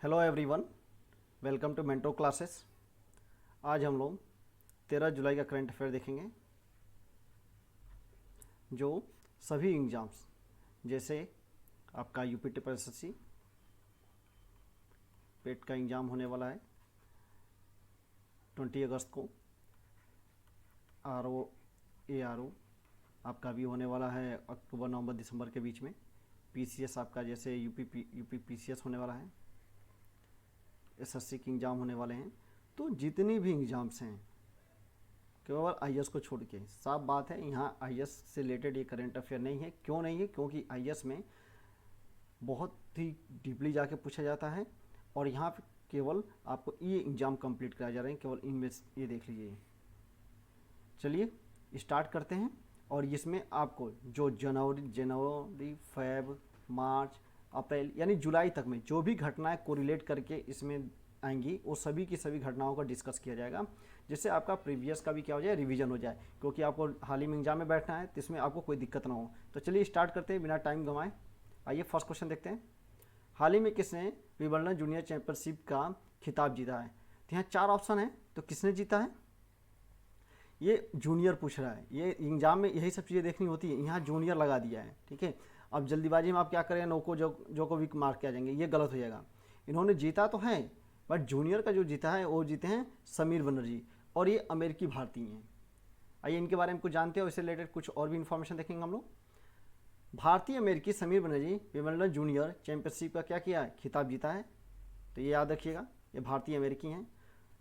Hello everyone, welcome to Mento classes. आज हम लोग 13 जुलाई का करंट अफेयर देखेंगे जो सभी एग्ज़ाम्स जैसे आपका यूपी ट्रिपल एसएससी पेट का एग्ज़ाम होने वाला है 20 अगस्त को। ARO आपका भी होने वाला है अक्टूबर नवंबर दिसंबर के बीच में। PCS आपका जैसे यूपी PCS होने वाला है, एसएससी के एग्ज़ाम होने वाले हैं। तो जितनी भी एग्ज़ाम्स हैं केवल आईएएस को छोड़ के, साफ बात है यहाँ आईएएस से रिलेटेड ये करंट अफेयर नहीं है। क्यों नहीं है? क्योंकि आईएएस में बहुत ही डीपली जाके पूछा जाता है और यहाँ पे केवल आपको ये एग्ज़ाम कंप्लीट कराए जा रहे हैं, केवल इनमें ये देख लीजिए। चलिए स्टार्ट करते हैं। और इसमें आपको जो जनवरी फेब मार्च अप्रैल यानी जुलाई तक में जो भी घटनाएं कोरिलेट करके इसमें आएंगी वो सभी की सभी घटनाओं का डिस्कस किया जाएगा, जिससे आपका प्रीवियस का भी क्या हो जाए, रिवीजन हो जाए। क्योंकि आपको हाल ही में एग्जाम में बैठना है तो इसमें आपको कोई दिक्कत ना हो। तो चलिए स्टार्ट करते हैं बिना टाइम गंवाए। आइए फर्स्ट क्वेश्चन देखते हैं। हाल ही में किसने विंबलडन जूनियर चैंपियनशिप का खिताब जीता है? तो यहाँ 4 ऑप्शन है। तो किसने जीता है? ये जूनियर पूछ रहा है। ये एग्जाम में यही सब चीज़ें देखनी होती है, यहाँ जूनियर लगा दिया है। ठीक है, अब जल्दीबाजी में आप क्या करें, नोको जो को वीक मार्क किया जाएंगे, ये गलत हो जाएगा। इन्होंने जीता तो है बट जूनियर का जो जीता है वो जीते हैं समीर बनर्जी, और ये अमेरिकी भारतीय हैं। आइए इनके बारे में कुछ जानते हो, इससे रिलेटेड कुछ और भी इन्फॉर्मेशन देखेंगे हम लोग। भारतीय अमेरिकी Sameer Banerjee Wimbledon junior championship का क्या किया है, खिताब जीता है। तो ये याद रखिएगा, ये भारतीय अमेरिकी हैं।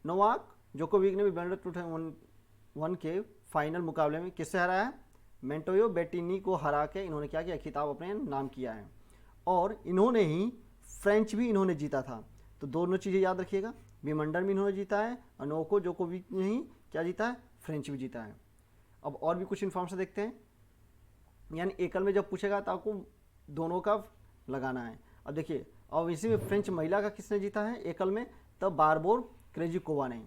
नोवाक जोकोविक ने विंबलडन 2001 के फाइनल मुकाबले में किससे हराया है? मेंटोयो बेटिनी को हरा के इन्होंने क्या किया, खिताब अपने नाम किया है। और इन्होंने ही फ्रेंच भी इन्होंने जीता था। तो दोनों चीज़ें याद रखिएगा, विंबलडन भी इन्होंने जीता है और नोको जोकोविक ने ही क्या जीता है, फ्रेंच भी जीता है। अब और भी कुछ इन्फॉर्मेशन देखते हैं। यानी एकल में जब पूछेगा तो आपको दोनों का लगाना है। अब देखिए, अब इसी में फ्रेंच महिला का किसने जीता है एकल में? तब बारबोर क्रेजिकोवा ने।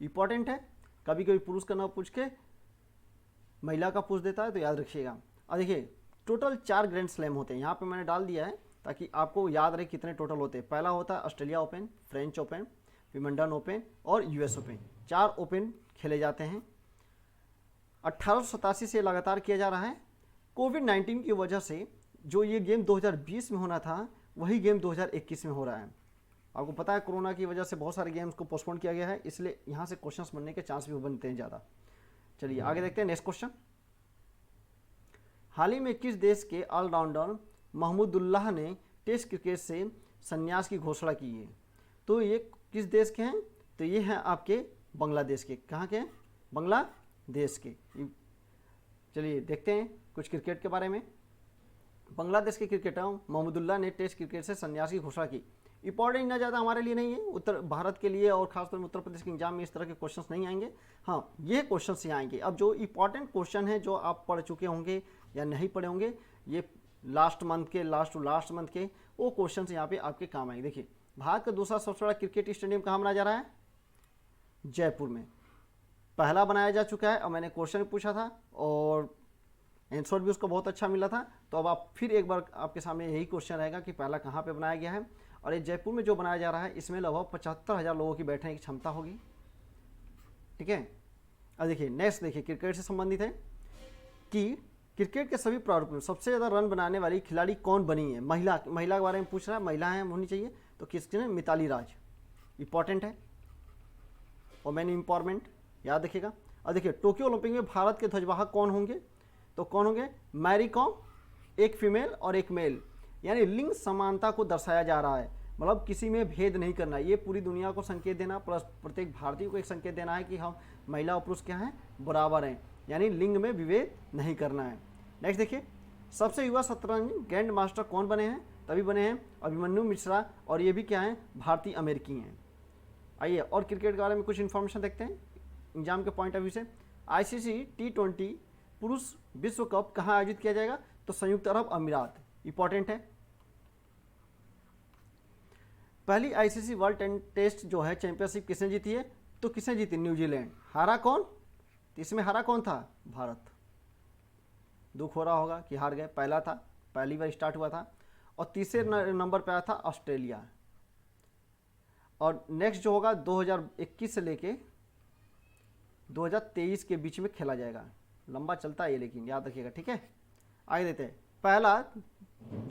इंपॉर्टेंट है, कभी कभी पुरुष का नाम पूछ के महिला का पूछ देता है, तो याद रखिएगा। और देखिए टोटल 4 ग्रैंड स्लैम होते हैं, यहाँ पे मैंने डाल दिया है ताकि आपको याद रहे कितने टोटल होते हैं। पहला होता है Australia open, French open, Wimbledon open और यूएस ओपन। 4 ओपन खेले जाते हैं। 1887 से लगातार किया जा रहा है। कोविड-19 की वजह से जो ये गेम 2020 में होना था वही गेम 2021 में हो रहा है। आपको पता है कोरोना की वजह से बहुत सारे गेम्स को पोस्टपोन किया गया है, इसलिए यहाँ से क्वेश्चंस बनने के चांस भी बनते हैं ज़्यादा। चलिए आगे देखते हैं नेक्स्ट क्वेश्चन। हाल ही में किस देश के ऑलराउंडर महमूदुल्लाह ने टेस्ट क्रिकेट से संन्यास की घोषणा की है? तो ये किस देश के हैं? तो ये हैं आपके बांग्लादेश के। कहाँ के हैं? बांग्लादेश के। चलिए देखते हैं कुछ क्रिकेट के बारे में। बांग्लादेश के क्रिकेटर महमूदुल्लाह ने टेस्ट क्रिकेट से संन्यास की घोषणा की। इंपॉर्टेंट ना ज़्यादा हमारे लिए नहीं है, उत्तर भारत के लिए और खासतौर में उत्तर प्रदेश के एग्जाम में इस तरह के क्वेश्चंस नहीं आएंगे। हाँ, ये क्वेश्चंस यहाँ आएंगे। अब जो इंपॉर्टेंट क्वेश्चन है जो आप पढ़ चुके होंगे या नहीं पढ़े होंगे, ये लास्ट मंथ के लास्ट मंथ के वो क्वेश्चन यहाँ पे आपके काम आएंगे। देखिए, भारत का दूसरा सबसे बड़ा क्रिकेट स्टेडियम कहाँ बनाया जा रहा है? जयपुर में। पहला बनाया जा चुका है और मैंने क्वेश्चन पूछा था और आंसर भी उसका बहुत अच्छा मिला था। तो अब आप फिर एक बार आपके सामने यही क्वेश्चन रहेगा कि पहला कहाँ पे बनाया गया है। और ये जयपुर में जो बनाया जा रहा है इसमें लगभग 75,000 लोगों की बैठने की क्षमता होगी। ठीक है, अब देखिए नेक्स्ट, देखिए क्रिकेट से संबंधित है कि क्रिकेट के सभी प्रारूप में सबसे ज़्यादा रन बनाने वाली खिलाड़ी कौन बनी है? महिला के बारे में पूछ रहा है, महिला है होनी चाहिए। तो किसने? मिताली राज। इंपॉर्टेंट है, वोमेन एम्पावरमेंट याद रखिएगा। और देखिए टोक्यो ओलंपिक में भारत के ध्वजवाहक कौन होंगे? तो कौन होंगे? मैरी कॉम, एक फीमेल और एक मेल। यानी लिंग समानता को दर्शाया जा रहा है, मतलब किसी में भेद नहीं करना। ये पूरी दुनिया को संकेत देना, प्लस प्रत्येक भारतीय को एक संकेत देना है कि हम महिला और पुरुष क्या हैं, बराबर हैं। यानी लिंग में विभेद नहीं करना है। नेक्स्ट देखिए, सबसे युवा शतरंज ग्रैंड मास्टर कौन बने हैं? तभी बने हैं अभिमन्यु मिश्रा, और ये भी क्या हैं, भारतीय अमेरिकी हैं। आइए और क्रिकेट के बारे में कुछ इन्फॉर्मेशन देखते हैं एग्जाम के पॉइंट ऑफ व्यू से। ICC T20 पुरुष विश्व कप कहाँ आयोजित किया जाएगा? तो संयुक्त अरब अमीरात। इंपॉर्टेंट है। पहली ICC वर्ल्ड टेस्ट जो है चैंपियनशिप किसने जीती है? तो किसने जीती? न्यूजीलैंड। हारा कौन? तो इसमें हारा कौन था? भारत। दुख हो रहा होगा कि हार गए, पहला था, पहली बार स्टार्ट हुआ था। और तीसरे नंबर पे आया था ऑस्ट्रेलिया। और नेक्स्ट जो होगा 2021 से लेके 2023 के बीच में खेला जाएगा। लंबा चलता है ये, लेकिन याद रखिएगा, ठीक है। आगे देते हैं।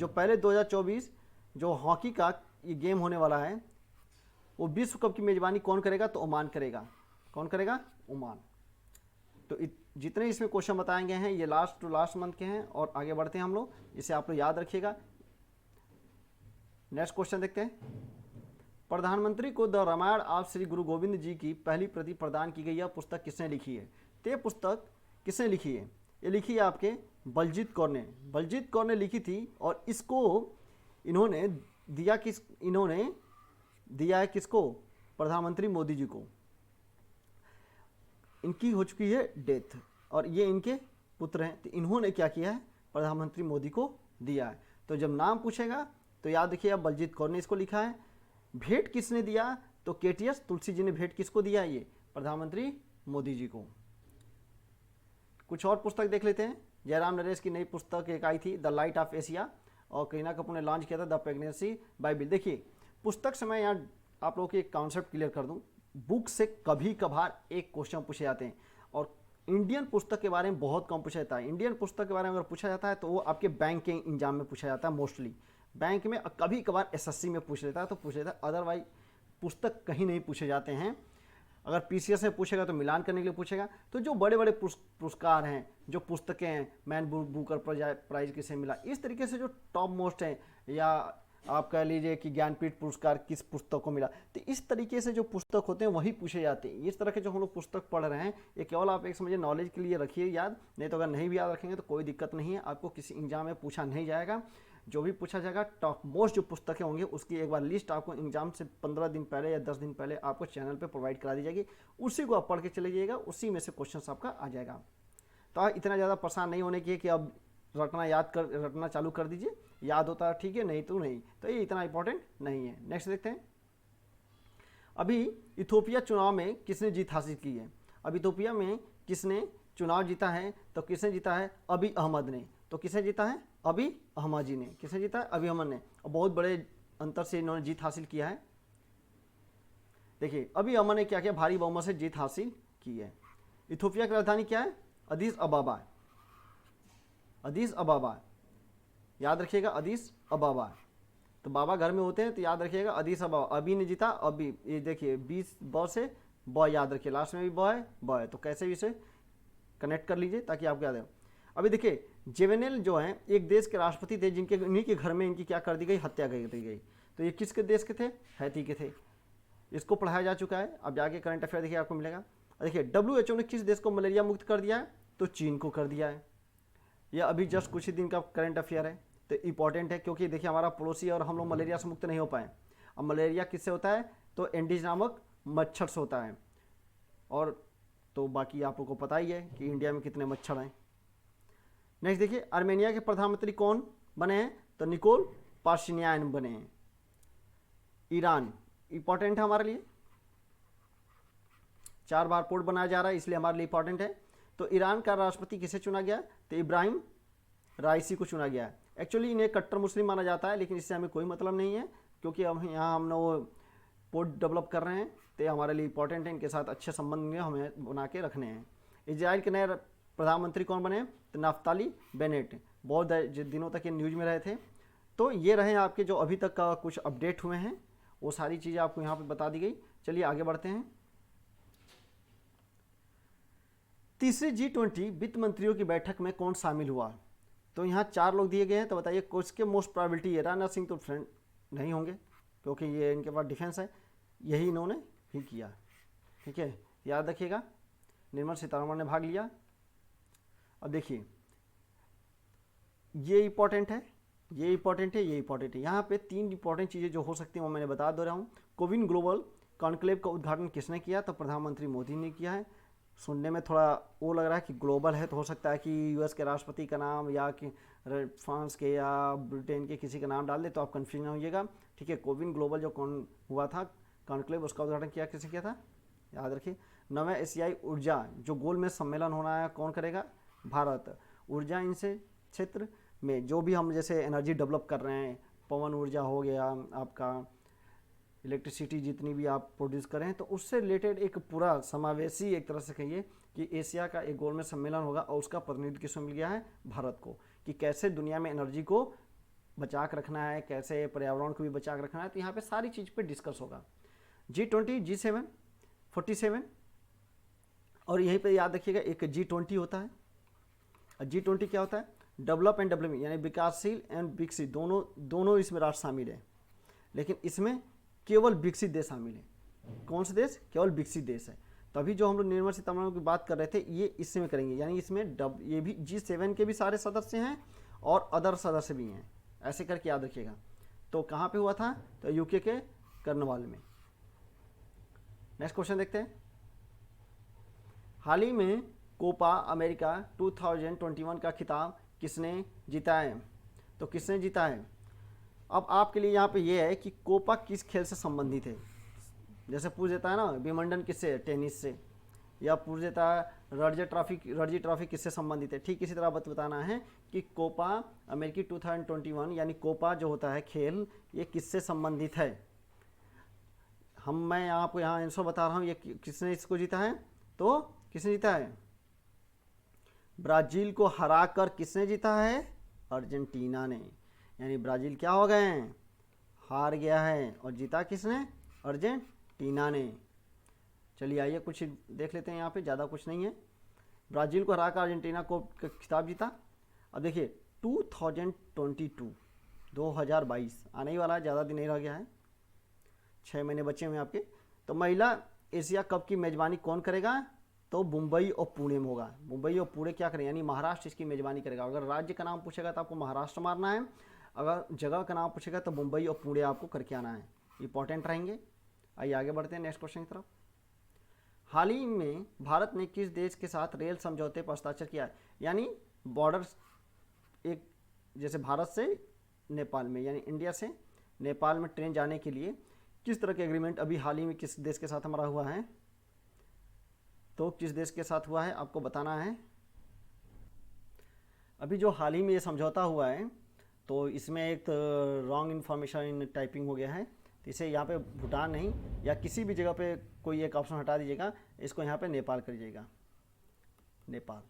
पहले 2024 जो हॉकी का ये गेम होने वाला है, वो विश्व कप की मेजबानी कौन करेगा? तो ओमान करेगा। कौन करेगा? ओमान। तो जितने इसमें क्वेश्चन बताए गए हैं ये लास्ट टू लास्ट मंथ के हैं। और आगे बढ़ते हैं हम लोग, इसे आप लोग याद रखिएगा। नेक्स्ट क्वेश्चन देखते हैं। प्रधानमंत्री को द रामायण ऑफ श्री गुरु गोविंद जी की पहली प्रति प्रदान की गई यह पुस्तक किसने लिखी है? तो ये पुस्तक किसने लिखी है? ये लिखी है आपके बलजीत कौर ने। बलजीत कौर ने लिखी थी, और इसको इन्होंने दिया है किसको? प्रधानमंत्री मोदी जी को। इनकी हो चुकी है डेथ, और ये इनके पुत्र हैं। तो इन्होंने क्या किया है? प्रधानमंत्री मोदी को दिया है। तो जब नाम पूछेगा तो याद रखिए, बलजीत कौर ने इसको लिखा है। भेंट किसने दिया? तो केटीएस तुलसी जी ने भेंट किसको दिया? ये प्रधानमंत्री मोदी जी को। कुछ और पुस्तक देख लेते हैं। जयराम नरेश की नई पुस्तक एक आई थी, द लाइट ऑफ एशिया, और करीना कपूर ने लॉन्च किया था द प्रेगनेंसी बाइबल। देखिए पुस्तक से मैं यहाँ आप लोगों को एक कॉन्सेप्ट क्लियर कर दूँ। बुक से कभी कभार एक क्वेश्चन पूछे जाते हैं, और इंडियन पुस्तक के बारे में बहुत कम पूछा जाता है। इंडियन पुस्तक के बारे में अगर पूछा जाता है तो वो आपके बैंक के एग्जाम में पूछा जाता है मोस्टली। बैंक में कभी कभार एसएससी में पूछ लेता है तो पूछ लेता है, अदरवाइज पुस्तक कहीं नहीं पूछे जाते हैं। अगर पीसीएस में पूछेगा तो मिलान करने के लिए पूछेगा। तो जो बड़े बड़े पुरस्कार हैं, जो पुस्तकें हैं, मैन बुकर प्राइज किसे मिला, इस तरीके से जो टॉप मोस्ट हैं, या आप कह लीजिए कि ज्ञानपीठ पुरस्कार किस पुस्तक को मिला, तो इस तरीके से जो पुस्तक होते हैं वही पूछे जाते हैं। इस तरह के जो हम लोग पुस्तक पढ़ रहे हैं, ये केवल आप एक समझिए नॉलेज के लिए रखिए याद, नहीं तो अगर नहीं भी याद रखेंगे तो कोई दिक्कत नहीं है, आपको किसी एग्जाम में पूछा नहीं जाएगा। जो भी पूछा जाएगा टॉप मोस्ट जो पुस्तकें होंगी उसकी एक बार लिस्ट आपको एग्जाम से 15 दिन पहले या 10 दिन पहले आपको चैनल पे प्रोवाइड करा दी जाएगी। उसी को आप पढ़ के चले जाइएगा, उसी में से क्वेश्चन आपका आ जाएगा। तो आप इतना ज़्यादा परेशान नहीं होने की कि अब रटना चालू कर दीजिए, याद होता है ठीक है, नहीं तो नहीं। तो ये इतना इंपॉर्टेंट नहीं है। नेक्स्ट देखते हैं। अभी इथोपिया चुनाव में किसने जीत हासिल की है? अब इथोपिया में किसने चुनाव जीता है? तो किसने जीता है? अभी अहमद ने। तो किसने जीता है? अभी अहमद जी ने। किसने जीता है? अभी अहमद ने। और बहुत बड़े अंतर से इन्होंने जीत हासिल किया है। देखिए अभी अहमद ने क्या किया? भारी बहुमत से जीत हासिल की है। इथोपिया की राजधानी क्या है? अदीस अबाबा। अदीस अबाबा याद रखिएगा, अदीस अबाबा। तो बाबा घर में होते हैं तो याद रखिएगा अदीस अबाबा। अभी ने जीता, अभी ये देखिए 20 ब से बॉय याद रखिए, लास्ट में भी बॉय। तो कैसे भी इसे कनेक्ट कर लीजिए ताकि आपको याद है। अभी देखिए जेवेनेल जो हैं एक देश के राष्ट्रपति थे, जिनके इन्हीं के घर में इनकी क्या कर दी गई? हत्या कर दी गई। तो ये किसके देश के थे? हैती के थे। इसको पढ़ाया जा चुका है, अब जाके करंट अफेयर देखिए आपको मिलेगा। देखिए WHO ने किस देश को मलेरिया मुक्त कर दिया है? तो चीन को कर दिया है। यह अभी जस्ट कुछ ही दिन का करंट अफेयर है, तो इंपॉर्टेंट है क्योंकि देखिए हमारा पड़ोसी और हम लोग मलेरिया से मुक्त नहीं हो पाए। अब मलेरिया किससे होता है? तो एंडीज नामक मच्छर से होता है। और तो बाकी आप लोगों को पता ही है कि इंडिया में कितने मच्छर हैं। नेक्स्ट देखिए आर्मेनिया के प्रधानमंत्री कौन बने हैं? तो निकोल पाशिन्यान बने हैं। ईरान इंपॉर्टेंट है हमारे लिए, 4 बार पोर्ट बनाया जा रहा है इसलिए हमारे लिए इंपॉर्टेंट है। तो ईरान का राष्ट्रपति किसे चुना गया? तो इब्राहिम राइसी को चुना गया है। एक्चुअली इन्हें कट्टर मुस्लिम माना जाता है, लेकिन इससे हमें कोई मतलब नहीं है क्योंकि अब यहाँ हम लोग पोर्ट डेवलप कर रहे हैं, तो हमारे लिए इंपॉर्टेंट है। इनके साथ अच्छे संबंध हमें बना के रखने हैं। इजराइल के नए प्रधानमंत्री कौन बने? तो नाफ्ताली बेनेट। बहुत दिनों तक ये न्यूज़ में रहे थे। तो ये रहे आपके जो अभी तक का कुछ अपडेट हुए हैं, वो सारी चीज़ें आपको यहाँ पे बता दी गई। चलिए आगे बढ़ते हैं। तीसरी G20 वित्त मंत्रियों की बैठक में कौन शामिल हुआ? तो यहाँ 4 लोग दिए गए हैं, तो बताइए किसके मोस्ट प्रोबेबिलिटी है? राजनाथ सिंह तो फ्रेंड नहीं होंगे क्योंकि ये इनके पास डिफेंस है, यही इन्होंने भी किया। ठीक है, याद रखिएगा। निर्मला सीतारमण ने भाग लिया। अब देखिए ये इंपॉर्टेंट है, ये इंपॉर्टेंट है, ये इंपॉर्टेंट है। यहाँ पे 3 इंपॉर्टेंट चीज़ें जो हो सकती हैं वो मैंने बता दे रहा हूँ। कोविन ग्लोबल कॉन्क्लेव का उद्घाटन किसने किया? तो प्रधानमंत्री मोदी ने किया है। सुनने में थोड़ा वो लग रहा है कि ग्लोबल है, तो हो सकता है कि यूएस के राष्ट्रपति का नाम या कि फ्रांस के या ब्रिटेन के किसी का नाम डाल दे, तो आप कन्फ्यूज ना होइएगा। ठीक है, कोविन ग्लोबल जो हुआ था कॉन्क्लेव, उसका उद्घाटन किसने किया था? याद रखिए। 9वें एशियाई ऊर्जा जो गोलमेज सम्मेलन होना है, कौन करेगा? भारत। ऊर्जा इनसे क्षेत्र में जो भी हम जैसे एनर्जी डेवलप कर रहे हैं, पवन ऊर्जा हो गया आपका, इलेक्ट्रिसिटी जितनी भी आप प्रोड्यूस करें, तो उससे रिलेटेड एक पूरा समावेशी एक तरह से कहिए कि एशिया का एक गोलमेज सम्मेलन होगा और उसका प्रतिनिधित्व किसको मिल गया है, भारत को, कि कैसे दुनिया में एनर्जी को बचा कर रखना है, कैसे पर्यावरण को भी बचा कर रखना है। तो यहाँ पे सारी चीज़ पे डिस्कस होगा। G20, G7, 47, और यहीं पे याद रखिएगा एक G20 होता है। G20 क्या होता है, डेवलप एंड डेवलपिंग, यानी विकासशील एंड विकसित दोनों इसमें राष्ट्र शामिल है, लेकिन इसमें केवल विकसित देश शामिल है। कौन से देश, केवल विकसित देश है। तभी जो हम लोग निर्मला सीतारमण की बात कर रहे थे, ये इसमें करेंगे, यानी इसमें ये भी G7 के भी सारे सदस्य हैं और अदर सदस्य भी हैं, ऐसे करके याद रखिएगा। तो कहाँ पे हुआ था, तो यूके के कर्नवाल में। नेक्स्ट क्वेश्चन देखते हैं। हाल ही में कोपा अमेरिका 2021 का खिताब किसने जीता है, तो किसने जीता है। अब आपके लिए यहाँ पे ये है कि कोपा किस खेल से संबंधित है। जैसे पूछ देता है ना विंबलडन किससे, टेनिस से, या पूछ देता है रणजी ट्रॉफी किससे संबंधित है। ठीक इसी तरह बताना है कि कोपा अमेरिकी 2021 यानी कोपा जो होता है खेल, ये किससे संबंधित है। मैं आपको यहाँ आंसर बता रहा हूँ, ये किसने इसको जीता है, तो किसने जीता है, ब्राज़ील को हराकर किसने जीता है, अर्जेंटीना ने। यानी ब्राज़ील क्या हो गए हैं, हार गया है, और जीता किसने, अर्जेंटीना ने। चलिए आइए कुछ देख लेते हैं, यहाँ पे ज़्यादा कुछ नहीं है। ब्राज़ील को हराकर अर्जेंटीना को खिताब जीता। अब देखिए 2022 आने ही वाला है, ज़्यादा दिन नहीं रह गया है, 6 महीने बचे हुए हैं आपके। तो महिला एशिया कप की मेज़बानी कौन करेगा, तो मुंबई और पुणे में होगा। मुंबई और पुणे क्या करें, यानी महाराष्ट्र इसकी मेज़बानी करेगा। अगर राज्य का नाम पूछेगा तो आपको महाराष्ट्र मारना है, अगर जगह का नाम पूछेगा तो मुंबई और पुणे आपको करके आना है, इंपॉर्टेंट रहेंगे। आइए आगे बढ़ते हैं नेक्स्ट क्वेश्चन की तरफ। हाल ही में भारत ने किस देश के साथ रेल समझौते पर हस्ताक्षर किया है, यानी बॉर्डर, एक जैसे भारत से नेपाल में, यानी इंडिया से नेपाल में ट्रेन जाने के लिए किस तरह के एग्रीमेंट अभी हाल ही में किस देश के साथ हमारा हुआ है, तो किस देश के साथ हुआ है आपको बताना है। अभी जो हाल ही में ये समझौता हुआ है, तो इसमें एक रॉन्ग इन्फॉर्मेशन टाइपिंग हो गया है, तो इसे यहाँ पे भूटान नहीं, या किसी भी जगह पे कोई एक ऑप्शन हटा दीजिएगा, इसको यहाँ पे नेपाल कर दीजिएगा, नेपाल।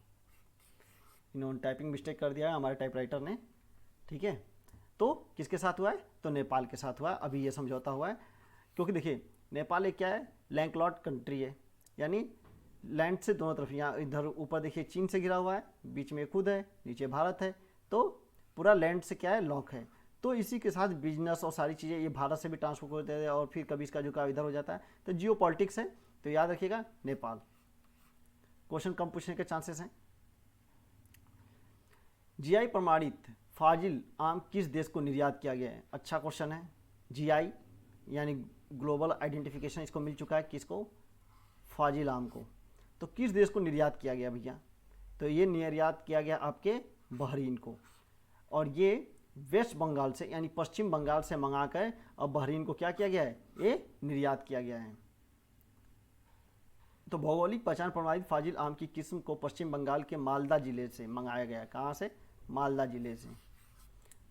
इन्होंने टाइपिंग मिस्टेक कर दिया है हमारे टाइपराइटर ने, ठीक है। तो किसके साथ हुआ है, तो नेपाल के साथ हुआ है अभी ये समझौता हुआ है। क्योंकि देखिए नेपाल एक क्या है, लैंडलॉक्ड कंट्री है, यानी लैंड से दोनों तरफ, यहाँ इधर ऊपर देखिए चीन से घिरा हुआ है, बीच में खुद है, नीचे भारत है, तो पूरा लैंड से क्या है, लॉक है। तो इसी के साथ बिजनेस और सारी चीज़ें ये भारत से भी ट्रांसफर करते हैं, और फिर कभी इसका झुकाव इधर हो जाता है, तो जियो पॉलिटिक्स है, तो याद रखिएगा नेपाल। क्वेश्चन कम पूछने के चांसेस हैं। जीआई प्रमाणित फाजिल आम किस देश को निर्यात किया गया है, अच्छा क्वेश्चन है। जीआई यानी ग्लोबल आइडेंटिफिकेशन इसको मिल चुका है, किसको, फाजिल आम को। तो किस देश को निर्यात किया गया भैया, तो ये निर्यात किया गया आपके बहरीन को, और ये वेस्ट बंगाल से यानी पश्चिम बंगाल से मंगाकर अब बहरीन को क्या किया गया है, ये निर्यात किया गया है। तो भौगोलिक पहचान प्रमाणित फाजिल आम की किस्म को पश्चिम बंगाल के मालदा जिले से मंगाया गया है। कहाँ से, मालदा जिले से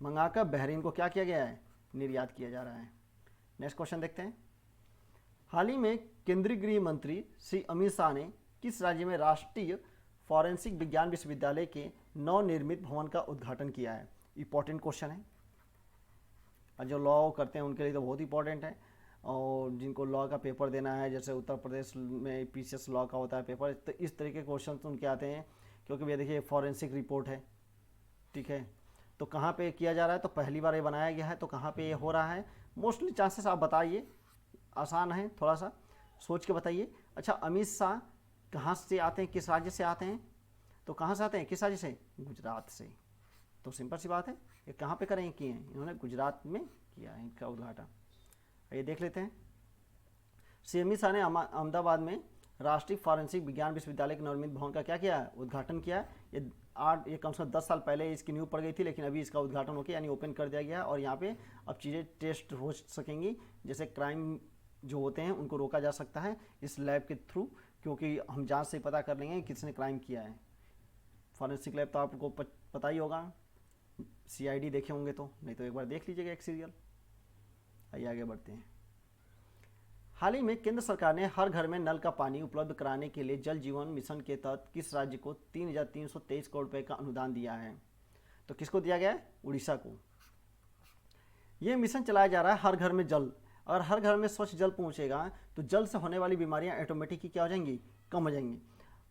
मंगाकर बहरीन को क्या किया गया है, निर्यात किया जा रहा है। नेक्स्ट क्वेश्चन देखते हैं। हाल ही में केंद्रीय गृह मंत्री श्री अमित शाह ने किस राज्य में राष्ट्रीय फॉरेंसिक विज्ञान विश्वविद्यालय के नवनिर्मित भवन का उद्घाटन किया है, इंपॉर्टेंट क्वेश्चन है। और जो लॉ करते हैं उनके लिए तो बहुत इंपॉर्टेंट है, और जिनको लॉ का पेपर देना है, जैसे उत्तर प्रदेश में पीसीएस लॉ का होता है पेपर, तो इस तरीके के क्वेश्चन उनके आते हैं, क्योंकि भैया देखिए फॉरेंसिक रिपोर्ट है, ठीक है। तो कहाँ पे किया जा रहा है, तो पहली बार ये बनाया गया है, तो कहाँ पे ये हो रहा है, मोस्टली चांसेस आप बताइए, आसान है, थोड़ा सा सोच के बताइए। अच्छा, अमित शाह कहाँ से आते हैं, किस राज्य से आते हैं, तो कहाँ से आते हैं, किस राज्य से, गुजरात से। तो सिंपल सी बात है, ये कहाँ पे करें किए हैं, इन्होंने गुजरात में किया है इनका उद्घाटन। ये देख लेते हैं। श्री अमित शाह ने अहमदाबाद में राष्ट्रीय फॉरेंसिक विज्ञान विश्वविद्यालय के नवनिर्मित भवन का क्या किया है, उद्घाटन किया। ये कम से कम 10 साल पहले इसकी नींव पड़ गई थी, लेकिन अभी इसका उद्घाटन होकर यानी ओपन कर दिया गया है, और यहाँ पे अब चीज़ें टेस्ट हो सकेंगी, जैसे क्राइम जो होते हैं उनको रोका जा सकता है इस लैब के थ्रू, क्योंकि हम जांच से पता कर लेंगे किसने क्राइम किया है। फॉरेंसिक लैब तो आपको पता ही होगा, सीआईडी देखे होंगे तो, नहीं तो एक बार देख लीजिएगा एक सीरियल। आइए आगे बढ़ते हैं। हाल ही में केंद्र सरकार ने हर घर में नल का पानी उपलब्ध कराने के लिए जल जीवन मिशन के तहत किस राज्य को 3,323 करोड़ रुपए का अनुदान दिया है? तो किसको दिया गया है? उड़ीसा को। ये मिशन चलाया जा रहा है हर घर में जल। अगर हर घर में स्वच्छ जल पहुंचेगा तो जल से होने वाली बीमारियां ऑटोमेटिक ही क्या हो जाएंगी? कम हो जाएंगी।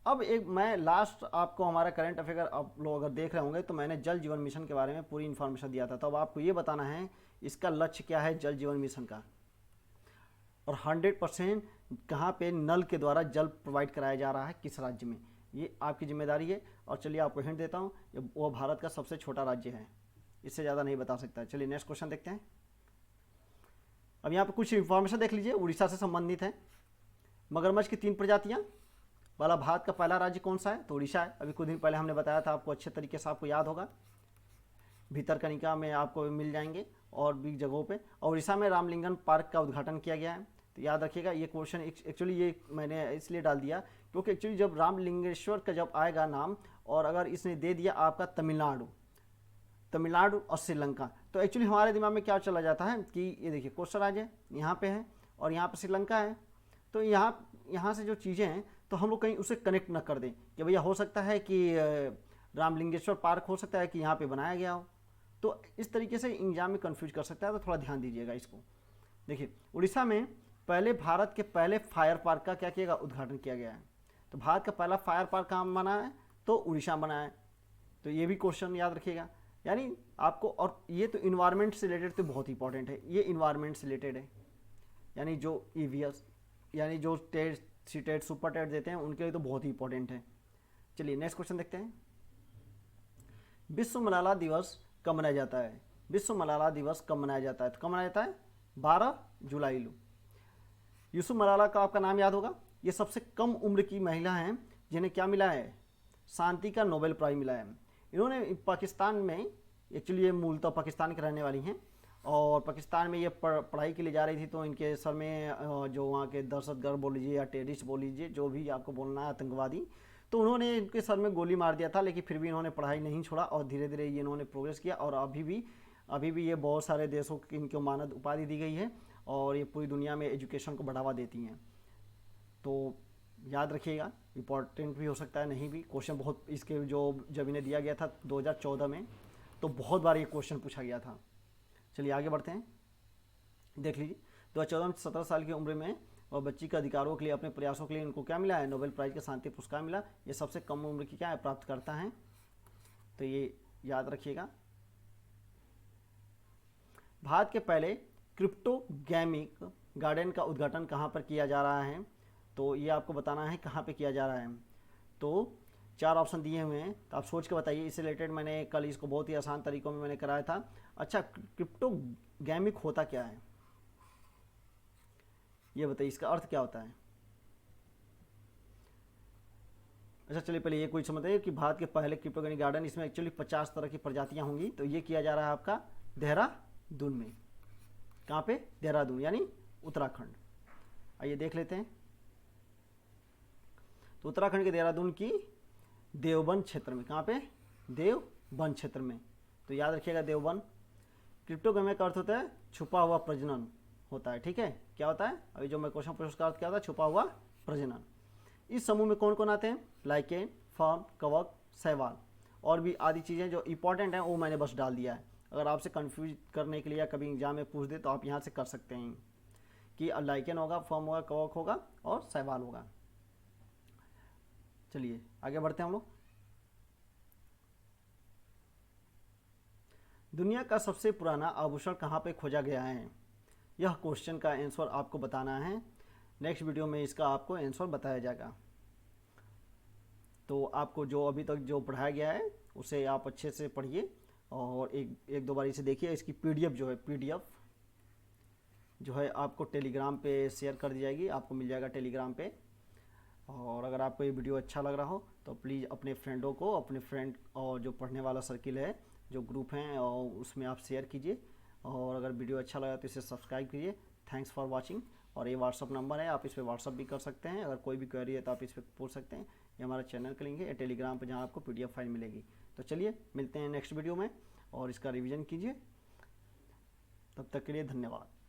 अब एक मैं लास्ट आपको हमारा करंट अफेयर आप लोग अगर देख रहे होंगे तो मैंने जल जीवन मिशन के बारे में पूरी इन्फॉर्मेशन दिया था। तो अब आपको ये बताना है इसका लक्ष्य क्या है जल जीवन मिशन का, और 100% कहाँ पे नल के द्वारा जल प्रोवाइड कराया जा रहा है, किस राज्य में, ये आपकी जिम्मेदारी है। और चलिए आपको हिंट देता हूँ, ये वो भारत का सबसे छोटा राज्य है, इससे ज़्यादा नहीं बता सकता। चलिए नेक्स्ट क्वेश्चन देखते हैं। अब यहाँ पे कुछ इन्फॉर्मेशन देख लीजिए, उड़ीसा से संबंधित है। मगरमच्छ की 3 प्रजातियाँ वाला भारत का पहला राज्य कौन सा है? तो उड़ीसा है। अभी कुछ दिन पहले हमने बताया था आपको, अच्छे तरीके से आपको याद होगा। भितरकनिका में आपको मिल जाएंगे और भी जगहों पे। और उड़ीसा में रामलिंगम पार्क का उद्घाटन किया गया है। तो याद रखिएगा ये क्वेश्चन एक्चुअली ये मैंने इसलिए डाल दिया क्योंकि एक्चुअली जब रामलिंगेश्वर का जब आएगा नाम, और अगर इसने दे दिया आपका तमिलनाडु और श्रीलंका, तो एक्चुअली हमारे दिमाग में क्या चला जाता है कि ये देखिए कोस्टल राज्य यहाँ पे है और यहाँ पे श्रीलंका है। तो यहाँ से जो चीज़ें हैं तो हम लोग कहीं उसे कनेक्ट ना कर दें कि भैया हो सकता है कि रामलिंगेश्वर पार्क हो सकता है कि यहाँ पे बनाया गया हो। तो इस तरीके से एग्जाम में कंफ्यूज कर सकता है, तो थोड़ा ध्यान दीजिएगा इसको। देखिए उड़ीसा में पहले भारत के पहले फायर पार्क का क्या किया गया? उद्घाटन किया गया है। तो भारत का पहला फायर पार्क कहाँ बना है? तो उड़ीसा बना है। तो ये भी क्वेश्चन याद रखिएगा। यानी आपको, और ये तो इन्वायरमेंट से रिलेटेड तो बहुत इंपॉर्टेंट है, ये इन्वायरमेंट से रिलेटेड है। यानी जो EVS यानी जो टेट सीटेट सुपर टेट देते हैं उनके लिए तो बहुत ही इंपॉर्टेंट है। चलिए नेक्स्ट क्वेश्चन देखते हैं। विश्व मलाला दिवस कब मनाया जाता है? विश्व मलाला दिवस कब मनाया जाता है? तो कब मनाया जाता है? 12 जुलाई। यूसुफ मलाला का आपका नाम याद होगा। ये सबसे कम उम्र की महिला हैं जिन्हें क्या मिला है? शांति का नोबेल प्राइज मिला है। इन्होंने पाकिस्तान में, एक्चुअली ये मूलतः पाकिस्तान की रहने वाली हैं, और पाकिस्तान में ये पढ़ाई के लिए जा रही थी। तो इनके सर में जो वहाँ के दहशतगर्द बोल लीजिए या टेररिस्ट बोल लीजिए, जो भी आपको बोलना है, आतंकवादी, तो उन्होंने इनके सर में गोली मार दिया था। लेकिन फिर भी इन्होंने पढ़ाई नहीं छोड़ा और धीरे धीरे ये इन्होंने प्रोग्रेस किया। और अभी भी ये बहुत सारे देशों की इनको मानद उपाधि दी गई है और ये पूरी दुनिया में एजुकेशन को बढ़ावा देती हैं। तो याद रखिएगा, इम्पॉर्टेंट भी हो सकता है, नहीं भी। क्वेश्चन बहुत इसके जो जब इन्हें दिया गया था 2014 में, तो बहुत बार ये क्वेश्चन पूछा गया था। चलिए आगे बढ़ते हैं। देख लीजिए 2014 में 17 साल की उम्र में और बच्ची के अधिकारों के लिए अपने प्रयासों के लिए इनको क्या मिला है? नोबेल प्राइज का शांति पुरस्कार मिला। ये सबसे कम उम्र की क्या है? प्राप्त करता है। तो ये याद रखिएगा। भारत के पहले क्रिप्टोगैमिक गार्डन का उद्घाटन कहाँ पर किया जा रहा है? तो ये आपको बताना है कहाँ पे किया जा रहा है। तो 4 ऑप्शन दिए हुए हैं, तो आप सोच के बताइए। इससे रिलेटेड मैंने कल इसको बहुत ही आसान तरीकों में मैंने कराया था। अच्छा, क्रिप्टोगैमिक होता क्या है ये बताइए, इसका अर्थ क्या होता है? अच्छा चलिए पहले ये कोई समझते हैं कि भारत के पहले क्रिप्टोगैमिक गार्डन, इसमें एक्चुअली 50 तरह की प्रजातियां होंगी। तो ये किया जा रहा है आपका देहरादून में। कहाँ पे? देहरादून यानी उत्तराखंड। आइए देख लेते हैं। तो उत्तराखंड के देहरादून की देवबन क्षेत्र में, कहाँ पे? देवबन क्षेत्र में। तो याद रखिएगा देवबन। क्रिप्टोगैमिक का अर्थ होता है छुपा हुआ प्रजनन होता है। ठीक है, क्या होता है? अभी जो मैं क्वेश्चन पूछा उसका अर्थ क्या होता है? छुपा हुआ प्रजनन। इस समूह में कौन कौन आते हैं? लाइकेन, फर्न, कवक, शैवाल और भी आदि चीज़ें जो इंपॉर्टेंट हैं वो मैंने बस डाल दिया है। अगर आपसे कंफ्यूज करने के लिए या कभी एग्जाम में पूछ दे तो आप यहाँ से कर सकते हैं कि लाइकेन होगा, फर्म होगा, कवक होगा और शैवाल होगा। चलिए आगे बढ़ते हैं हम लोग। दुनिया का सबसे पुराना आभूषण कहाँ पे खोजा गया है? यह क्वेश्चन का आंसर आपको बताना है। नेक्स्ट वीडियो में इसका आपको आंसर बताया जाएगा। तो आपको जो अभी तक जो पढ़ाया गया है उसे आप अच्छे से पढ़िए और एक दो बार इसे देखिए। इसकी PDF जो है आपको टेलीग्राम पे शेयर कर दी जाएगी, आपको मिल जाएगा टेलीग्राम पे। और अगर आपको ये वीडियो अच्छा लग रहा हो तो प्लीज़ अपने फ्रेंडों को, अपने फ्रेंड और जो पढ़ने वाला सर्किल है, जो ग्रुप हैं, और उसमें आप शेयर कीजिए। और अगर वीडियो अच्छा लगा तो इसे सब्सक्राइब कीजिए। Thanks for watching. और ये व्हाट्सअप नंबर है, आप इस पर व्हाट्सअप भी कर सकते हैं। अगर कोई भी क्वेरी है तो आप इस पर पूछ सकते हैं। ये हमारा चैनल का लिंक है, टेलीग्राम पर, जहाँ आपको PDF फाइल मिलेगी। तो चलिए मिलते हैं नेक्स्ट वीडियो में और इसका रिविज़न कीजिए। तब तक के लिए धन्यवाद।